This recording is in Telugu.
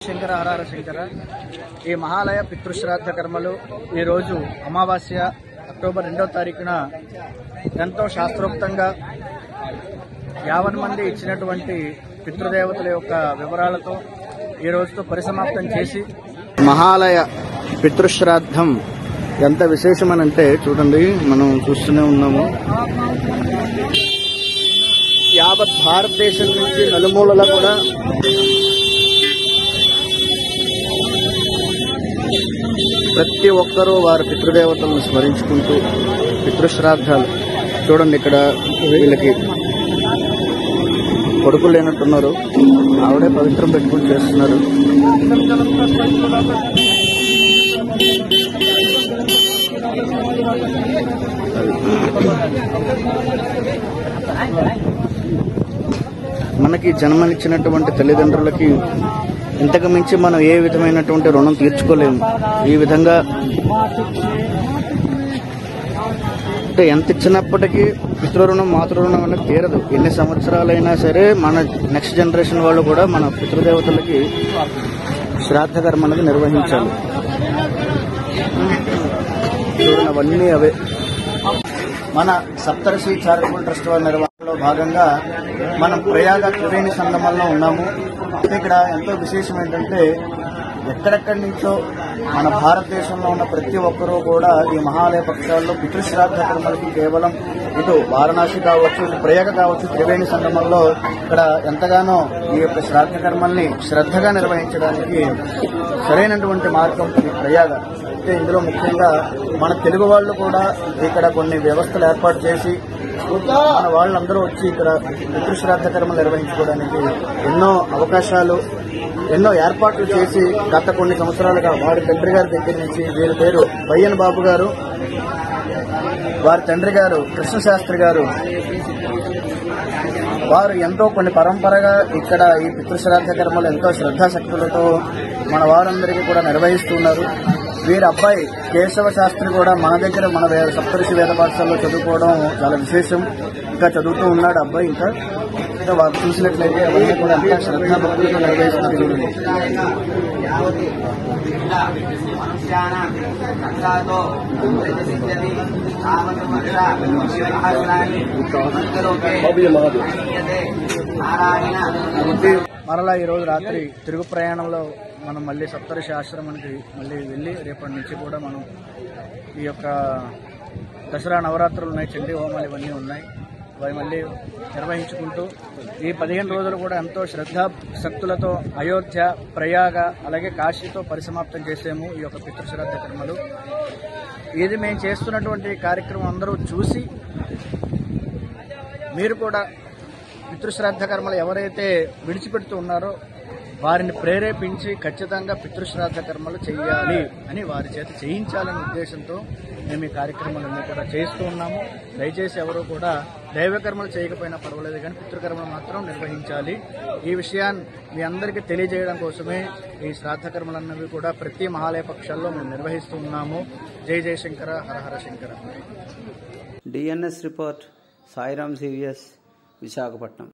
శంకర హరహర శంకర. ఈ మహాలయ పితృశ్రాద్ధ కర్మలు ఈరోజు అమావాస్య అక్టోబర్ 2వ తారీఖున ఎంతో శాస్త్రోక్తంగా 50 మంది ఇచ్చినటువంటి పితృదేవతల యొక్క వివరాలతో ఈ రోజుతో పరిసమాప్తం చేసి మహాలయ పితృశ్రాద్ధం ఎంత విశేషమనంటే చూడండి, మనం చూస్తూనే ఉన్నాము. యావత్ భారతదేశం నుంచి నలుమూలలా కూడా ప్రతి ఒక్కరూ వారి పితృదేవతలను స్మరించుకుంటూ పితృశ్రాద్ధాలు చూడండి. ఇక్కడ వీళ్ళకి కొడుకులు లేనట్టున్నారు, ఆవిడే పవిత్రం పెట్టుకుని చేస్తున్నారు. మనకి జన్మనిచ్చినటువంటి తల్లిదండ్రులకి ఇంతకు మించి మనం ఏ విధమైనటువంటి రుణం తీర్చుకోలేము. ఈ విధంగా అంటే ఎంత ఇచ్చినప్పటికీ పితృరుణం మాతృరుణం అనేది తీరదు. ఎన్ని సంవత్సరాలైనా సరే మన నెక్స్ట్ జనరేషన్ వాళ్ళు కూడా మన పితృదేవతలకి శ్రాద్ధ కర్మ అనేది నిర్వహించాలి. చూడండి, అవన్నీ అవే. మన సప్తర్షి చారిటబుల్ ట్రస్ట్ వారి నిర్వహణలో భాగంగా మనం ప్రయాగ త్రివేణి సంగమంలో ఉన్నాము. ఇక్కడ ఎంతో విశేషం ఏంటంటే ఎక్కడెక్కడి నుంచో మన భారతదేశంలో ఉన్న ప్రతి ఒక్కరూ కూడా ఈ మహాలయ పక్షాల్లో పితృశ్రాద్ధ కర్మలకి కేవలం ఇటు వారణాసి కావచ్చు, ఇటు ప్రయాగ కావచ్చు, త్రివేణి సంగమంలో ఇక్కడ ఎంతగానో ఈ యొక్క శ్రాద్ధ కర్మల్ని శ్రద్ధగా నిర్వహించడానికి సరైనటువంటి మార్గం ఈ ప్రయాగ. అయితే ఇందులో ముఖ్యంగా మన తెలుగు వాళ్ళు కూడా ఇక్కడ కొన్ని వ్యవస్థలు ఏర్పాటు చేసి మన వాళ్ళందరూ వచ్చి ఇక్కడ పితృశ్రాద్ధ కర్మలు నిర్వహించుకోవడానికి ఎన్నో అవకాశాలు, ఎన్నో ఏర్పాట్లు చేసి గత కొన్ని సంవత్సరాలుగా వారి తండ్రి గారి దగ్గర నుంచి, వీరి పేరు బయ్యన్ బాబు గారు, వారి తండ్రి గారు కృష్ణశాస్త్రి గారు, వారు ఎంతో కొన్ని పరంపరగా ఇక్కడ ఈ పితృశ్రాద్ధ కర్మలు ఎంతో శ్రద్ధాశక్తులతో మన వారందరికీ కూడా నిర్వహిస్తున్నారు. వీరి అబ్బాయి కేశవ శాస్త్రి కూడా మన దగ్గర మన సప్తర్షి వేద పాఠశాలలో చదువుకోవడం చాలా విశేషం. ఇంకా చదువుతూ ఉన్నాడు అబ్బాయి. ఇంకా వారు చూసినట్లయితే అవన్నీ కూడా అంతా శ్రద్ధాభక్తులతో నిర్వహిస్తున్నారు. మరలా ఈరోజు రాత్రి తిరుగు ప్రయాణంలో మనం మళ్ళీ సప్తర్షి ఆశ్రమానికి మళ్ళీ వెళ్ళి రేపటి నుంచి కూడా మనం ఈ యొక్క దసరా నవరాత్రులు ఉన్నాయి, చండీ హోమాలు ఇవన్నీ ఉన్నాయి, అవి మళ్ళీ నిర్వహించుకుంటూ ఈ 15 రోజులు కూడా ఎంతో శ్రద్ధాశక్తులతో అయోధ్య, ప్రయాగ, అలాగే కాశీతో పరిసమాప్తం చేసాము ఈ యొక్క పితృశ్రాద్ధ కర్మలు. ఇది మేము చేస్తున్నటువంటి కార్యక్రమం అందరూ చూసి మీరు కూడా పితృశ్రాద్ధ కర్మలు ఎవరైతే విడిచిపెడుతూ ఉన్నారో వారిని ప్రేరేపించి ఖచ్చితంగా పితృశ్రాద్ధ కర్మలు చేయాలి అని వారి చేత చేయించాలనే ఉద్దేశంతో మేము ఈ కార్యక్రమాలన్నీ కూడా చేస్తూ ఉన్నాము. దయచేసి ఎవరూ కూడా దైవకర్మలు చేయకపోయినా పర్వాలేదు, కానీ పితృకర్మలు మాత్రం నిర్వహించాలి. ఈ విషయాన్ని మీ అందరికీ తెలియజేయడం కోసమే ఈ శ్రాద్ధ కర్మలన్నవి కూడా ప్రతి మహాలయ పక్షాల్లో మేము నిర్వహిస్తూ ఉన్నాము. జై జై Shankara, Hara Hara Shankara. DNS report, Sairam CVS, Visakhapatnam.